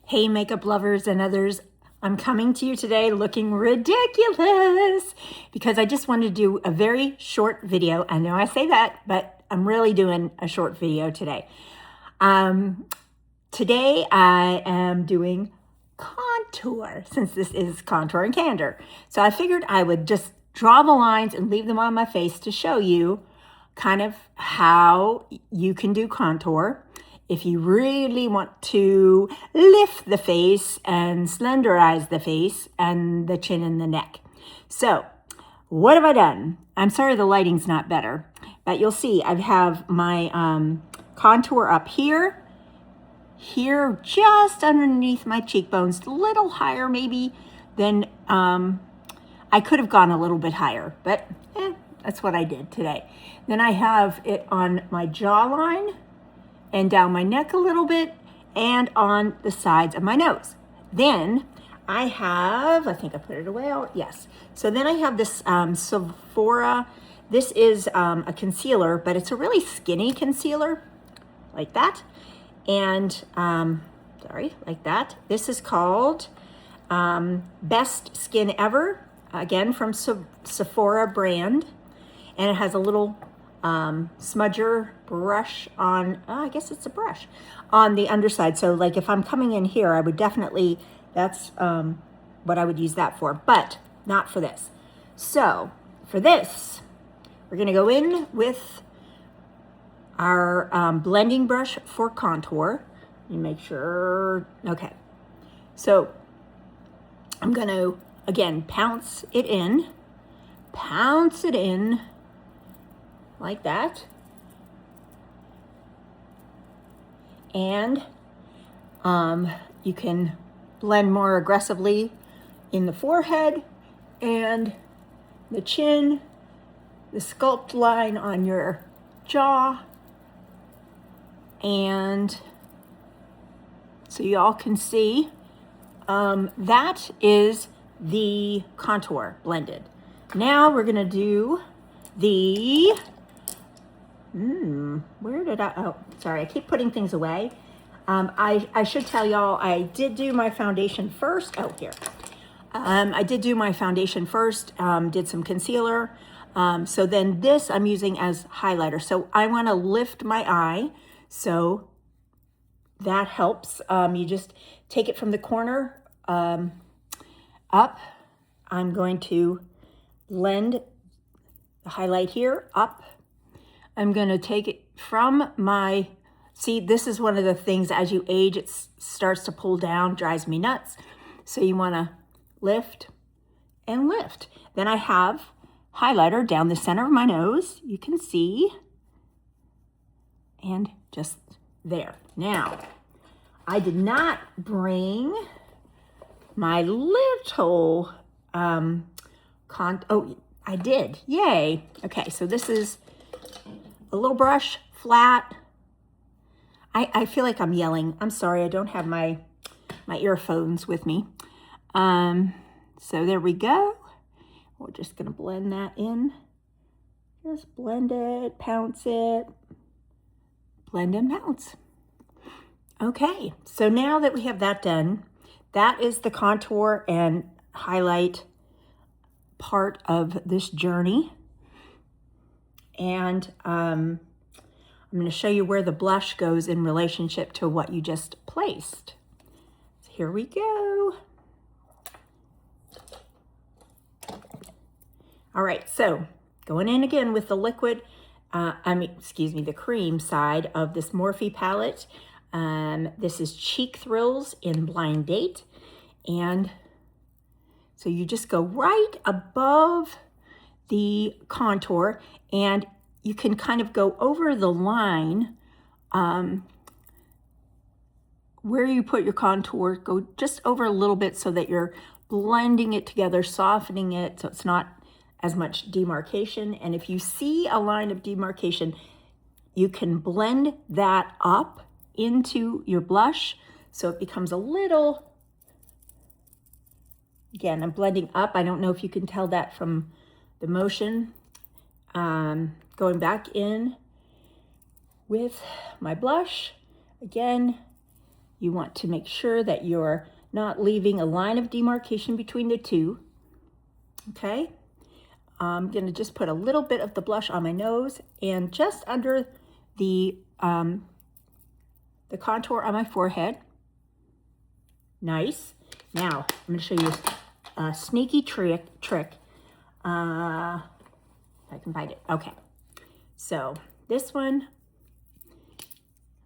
Hey, makeup lovers and others, I'm coming to you today looking ridiculous because I just wanted to do a very short video. I know I say that, but I'm really doing a short video today. Today I am doing contour, since this is Contour and Candor. So I figured I would just draw the lines and leave them on my face to show you kind of how you can do contour if you really want to lift the face and slenderize the face and the chin and the neck. So what have I done? I'm sorry the lighting's not better, but you'll see I have my contour up here just underneath my cheekbones, a little higher maybe than I could have gone a little bit higher, but that's what I did today. Then I have it on my jawline and down my neck a little bit and on the sides of my nose. Then I have, I think I put it away, yes. So then I have this Sephora, this is a concealer, but it's a really skinny concealer, like that. And, like that. This is called Best Skin Ever, again from Sephora brand. And it has a little smudger brush on, I guess it's a brush, on the underside. So like if I'm coming in here, I would definitely, that's what I would use that for, but not for this. So for this, we're gonna go in with our blending brush for contour. Let me make sure, okay. So I'm gonna, again, pounce it in like that. And you can blend more aggressively in the forehead and the chin, the sculpt line on your jaw. And so you all can see that is the contour blended. Now we're gonna do the, where did oh, sorry, I keep putting things away. I should tell y'all, I did do my foundation first, here. I did do my foundation first, did some concealer. So then this I'm using as highlighter. So I wanna lift my eye, so that helps. You just take it from the corner up. I'm going to blend the highlight here up. I'm going to take it from my, see, this is one of the things as you age, it starts to pull down, drives me nuts. So you want to lift and lift. Then I have highlighter down the center of my nose, you can see, and just there. Now, I did not bring my little, oh, I did, yay. Okay, so this is a little brush, flat. I feel like I'm yelling. I'm sorry, I don't have my earphones with me. So there we go. We're just gonna blend that in. Just blend it, pounce it, blend and pounce. Okay, so now that we have that done, that is the contour and highlight part of this journey. And I'm going to show you where the blush goes in relationship to what you just placed. So here we go. All right, so going in again with the liquid, the cream side of this Morphe palette. This is Cheek Thrills in Blind Date. And so you just go right above the contour and you can kind of go over the line where you put your contour, go just over a little bit so that you're blending it together, softening it so it's not as much demarcation. And if you see a line of demarcation, you can blend that up into your blush so it becomes a little, again, I'm blending up. I don't know if you can tell that from the motion. Going back in with my blush, again, You want to make sure that you're not leaving a line of demarcation between the two. Okay, I'm gonna just put a little bit of the blush on my nose and just under the contour on my forehead. Nice. Now, I'm gonna show you a sneaky trick. If I can find it. Okay, so this one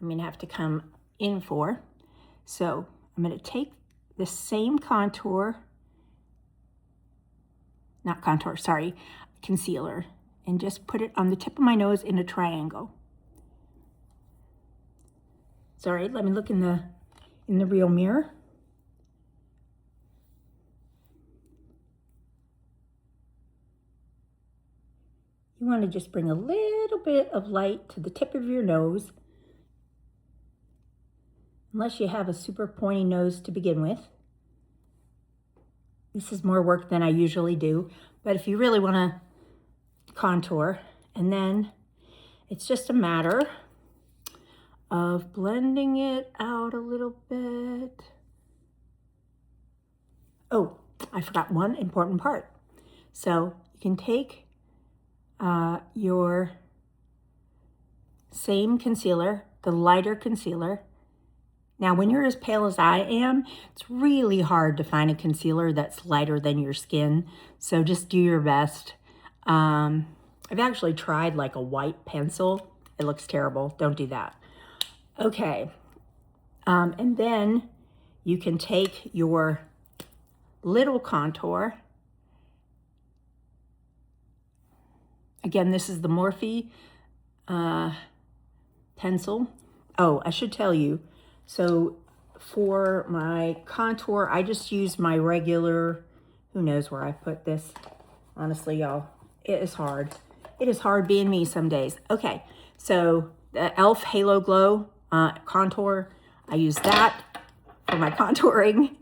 I'm gonna have to come in for. So I'm gonna take the same concealer, and just put it on the tip of my nose in a triangle. Sorry, let me look in the real mirror. You want to just bring a little bit of light to the tip of your nose, unless you have a super pointy nose to begin with. This is more work than I usually do, but if you really want to contour, and then it's just a matter of blending it out a little bit. Oh, I forgot one important part. So you can take your same concealer, the lighter concealer. Now, when you're as pale as I am, it's really hard to find a concealer that's lighter than your skin. So just do your best. I've actually tried like a white pencil. It looks terrible. Don't do that. Okay. And then you can take your little contour. Again, this is the Morphe pencil. Oh, I should tell you. So for my contour, I just use my regular, who knows where I put this. Honestly, y'all, it is hard. It is hard being me some days. Okay, so the e.l.f. Halo Glow contour, I use that for my contouring,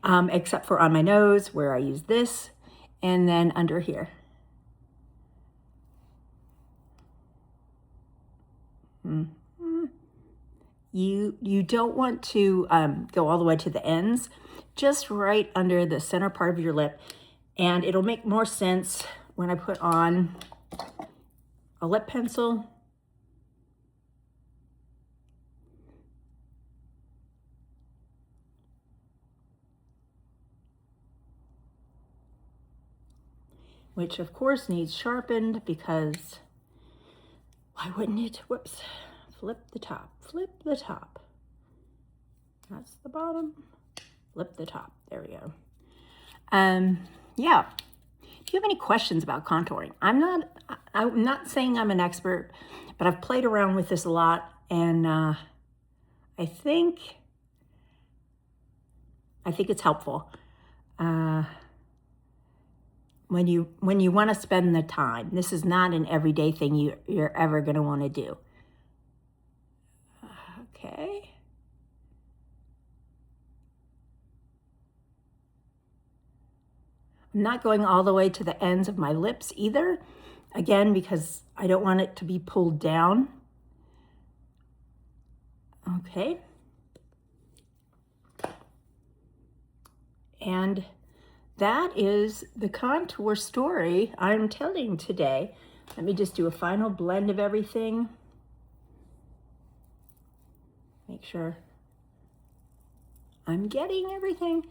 except for on my nose where I use this, and then under here. You don't want to go all the way to the ends, just right under the center part of your lip, and it'll make more sense when I put on a lip pencil. Which of course needs sharpened, because why wouldn't it? Whoops. Flip the top, flip the top. That's the bottom, flip the top. There we go. Yeah. If you have any questions about contouring, I'm not saying I'm an expert, but I've played around with this a lot, and I think it's helpful. When you want to spend the time. This is not an everyday thing you're ever going to want to do. Okay. I'm not going all the way to the ends of my lips either, again, because I don't want it to be pulled down. Okay. And that is the contour story I'm telling today. Let me just do a final blend of everything. Make sure I'm getting everything.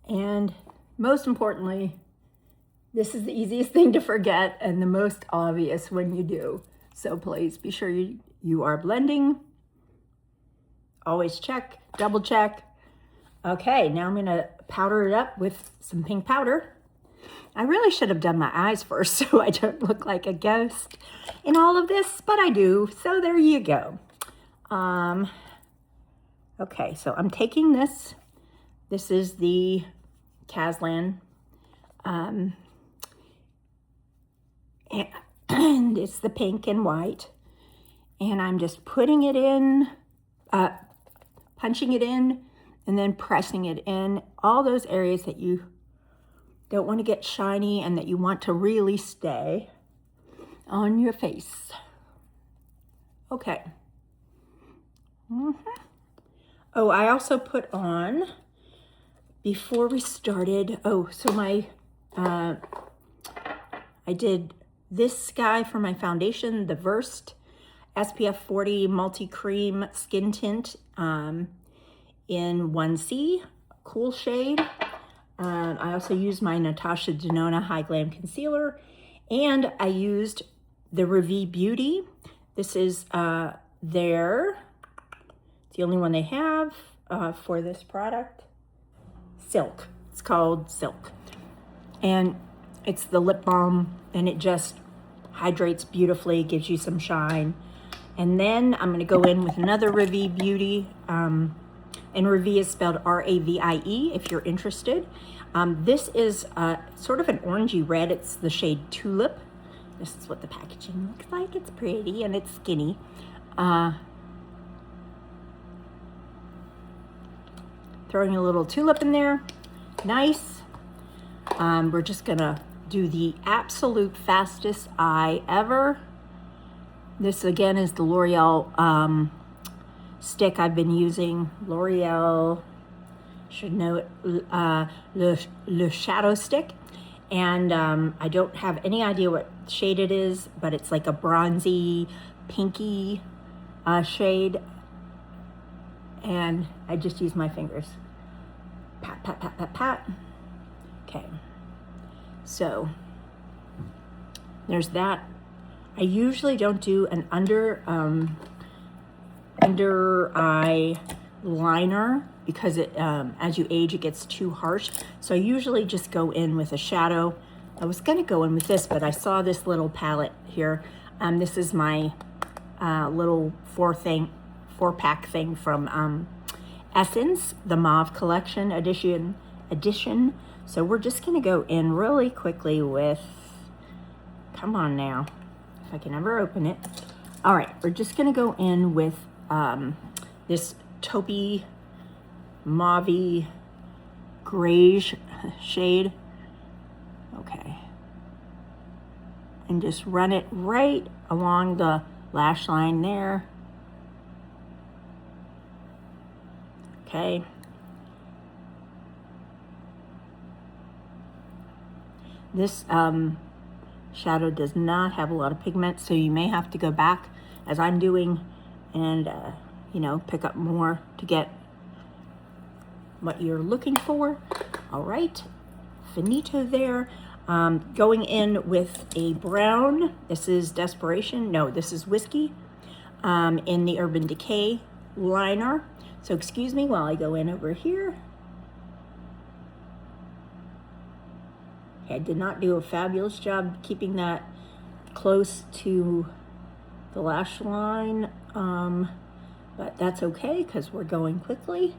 And most importantly, this is the easiest thing to forget and the most obvious when you do. So please be sure you are blending. Always check, double check. Okay, now I'm gonna powder it up with some pink powder. I really should have done my eyes first so I don't look like a ghost in all of this, but I do, so there you go. Okay, so I'm taking this. This is the Kaslan, and it's the pink and white. And I'm just putting it in, punching it in, and then pressing it in all those areas that you don't want to get shiny and that you want to really stay on your face. Okay. Oh, I also put on, before we started, I did this guy for my foundation, the Versed SPF 40 Multi-Cream Skin Tint in 1C, cool shade. I also used my Natasha Denona High Glam Concealer, and I used the Revi Beauty. This is it's the only one they have for this product. Silk. It's called Silk. And it's the lip balm, and it just hydrates beautifully, gives you some shine. And then I'm going to go in with another Revi Beauty. And Revi is spelled R-A-V-I-E if you're interested. This is sort of an orangey red. It's the shade Tulip. This is what the packaging looks like. It's pretty and it's skinny. Throwing a little tulip in there. Nice. We're just gonna do the absolute fastest eye ever. This again is the L'Oreal stick I've been using. L'Oreal, should know it, Le Shadow Stick. And I don't have any idea what shade it is, but it's like a bronzy, pinky shade. And I just use my fingers. Pat, pat, pat, pat, pat. Okay. So there's that. I usually don't do an under eye liner because it as you age it gets too harsh. So I usually just go in with a shadow. I was gonna go in with this, but I saw this little palette here. This is my little four-pack thing from Essence, the Mauve Collection edition. So we're just gonna go in really quickly with, come on now, if I can ever open it. All right, we're just gonna go in with this taupey, mauve, grayish shade. Okay. And just run it right along the lash line there. Okay. This shadow does not have a lot of pigment, so you may have to go back, as I'm doing, and you know, pick up more to get what you're looking for. All right, finito there. Going in with a brown. This is Desperation. No, this is Whiskey in the Urban Decay liner. So excuse me while I go in over here. Okay, I did not do a fabulous job keeping that close to the lash line, but that's okay because we're going quickly.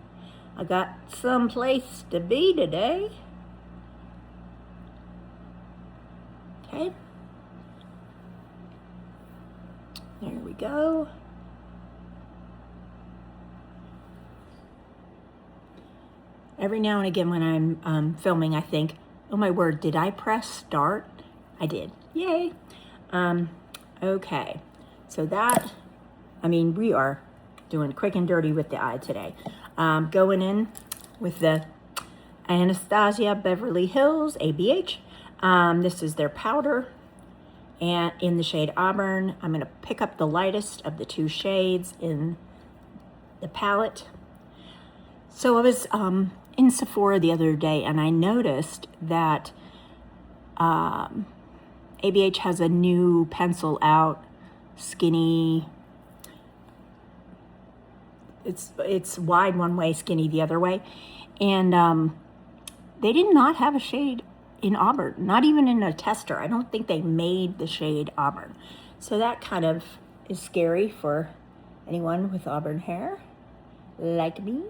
I got some place to be today. Okay. There we go. Every now and again when I'm filming, I think, oh my word, did I press start? I did. Yay. Okay. So that, I mean, we are doing quick and dirty with the eye today. Going in with the Anastasia Beverly Hills ABH. This is their powder, and in the shade Auburn. I'm going to pick up the lightest of the two shades in the palette. So I was in Sephora the other day, and I noticed that ABH has a new pencil out, skinny. It's wide one way, skinny the other way, and they did not have a shade in Auburn, not even in a tester. I don't think they made the shade Auburn. So that kind of is scary for anyone with auburn hair, like me.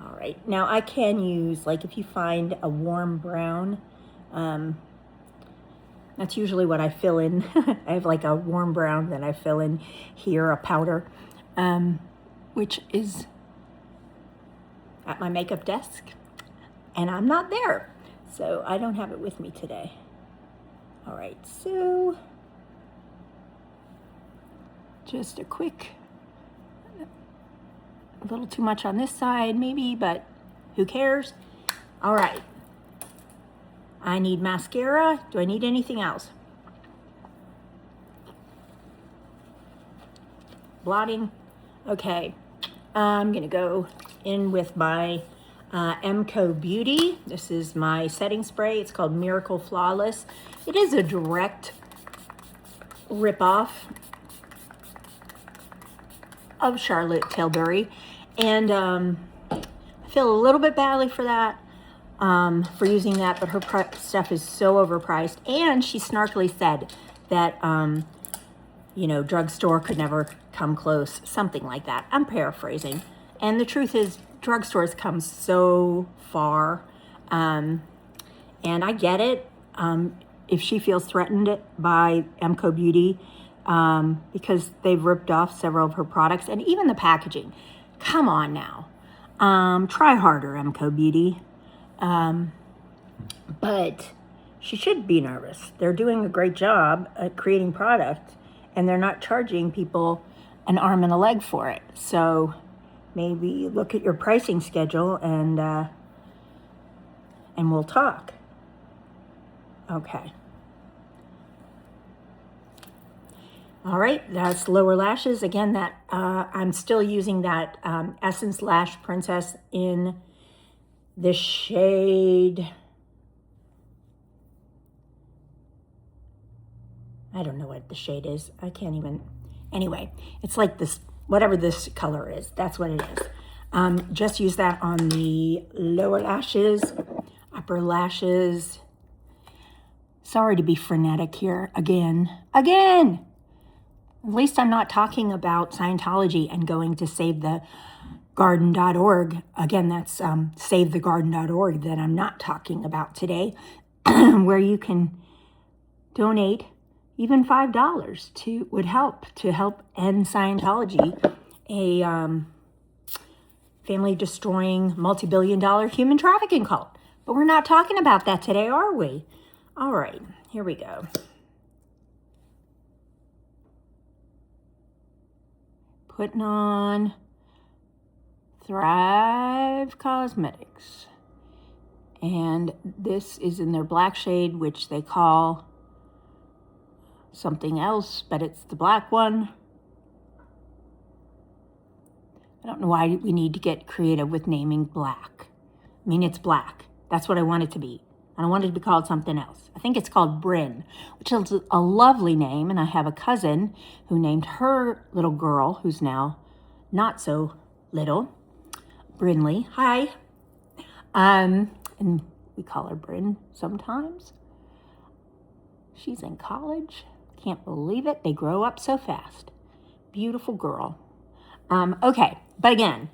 All right, now I can use, like if you find a warm brown, that's usually what I fill in. I have like a warm brown that I fill in here, a powder, which is at my makeup desk. And I'm not there, so I don't have it with me today. All right, so just a quick a little too much on this side maybe, but who cares? All right. I need mascara. Do I need anything else? Blotting. Okay. I'm going to go in with my MCO Beauty. This is my setting spray. It's called Miracle Flawless. It is a direct rip-off of Charlotte Tilbury. And I feel a little bit badly for that, for using that, but her stuff is so overpriced. And she snarkily said that, you know, drugstore could never come close, something like that. I'm paraphrasing. And the truth is, drugstores come so far, and I get it. If she feels threatened by MCO Beauty, because they've ripped off several of her products, and even the packaging. Come on now. Try harder, MCO Beauty. But she should be nervous. They're doing a great job at creating product, and they're not charging people an arm and a leg for it. So maybe look at your pricing schedule and we'll talk. Okay. All right, that's lower lashes. Again, that I'm still using that Essence Lash Princess in the shade. I don't know what the shade is. I can't even. Anyway, it's like this, whatever this color is. That's what it is. Just use that on the lower lashes, upper lashes. Sorry to be frenetic here again. At least I'm not talking about Scientology and going to savethegarden.org. Again, that's savethegarden.org that I'm not talking about today, where you can donate even $5 would help to help end Scientology, a family-destroying, multi-billion-dollar human trafficking cult. But we're not talking about that today, are we? All right, here we go. Putting on Thrive Cosmetics. And this is in their black shade, which they call something else, but it's the black one. I don't know why we need to get creative with naming black. I mean, it's black. That's what I want it to be. I don't want it to be called something else. I think it's called Bryn, which is a lovely name, and I have a cousin who named her little girl, who's now not so little, Brinley. Hi. And we call her Bryn sometimes. She's in college. Can't believe it. They grow up so fast. Beautiful girl. Okay, but again,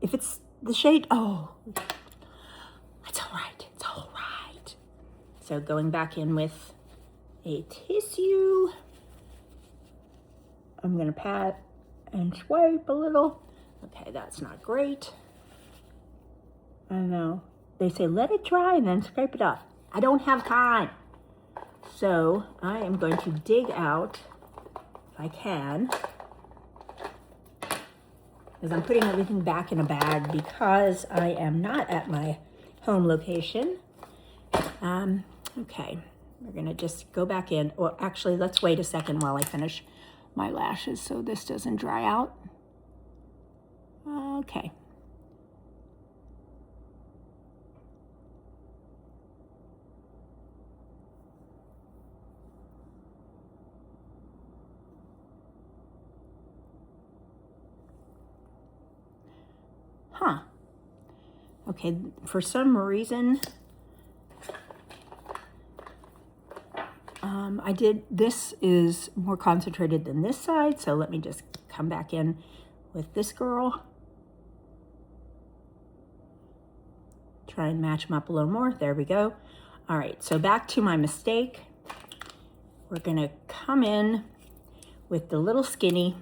if it's the shade, oh, that's all right. It's all right. So going back in with a tissue, I'm going to pat and swipe a little. Okay, that's not great. I know. They say let it dry and then scrape it off. I don't have time. So I am going to dig out, if I can, because I'm putting everything back in a bag because I am not at my home location. Okay, we're gonna just go back in. Well, actually, let's wait a second while I finish my lashes so this doesn't dry out. Okay. Huh. Okay, for some reason, this is more concentrated than this side, so let me just come back in with this girl. Try and match them up a little more. There we go. All right, so back to my mistake. We're gonna come in with the little skinny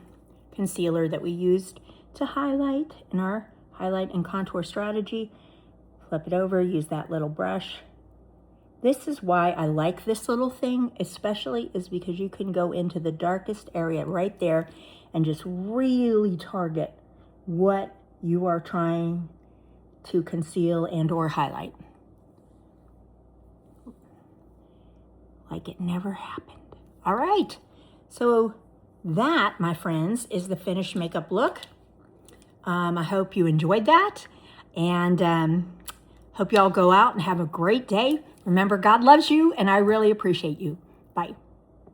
concealer that we used to highlight in our highlight and contour strategy. Flip it over, use that little brush. This is why I like this little thing, especially is because you can go into the darkest area right there and just really target what you are trying to conceal and or highlight. Like it never happened. All right, so that, my friends, is the finished makeup look. I hope you enjoyed that, and hope you all go out and have a great day. Remember, God loves you, and I really appreciate you. Bye.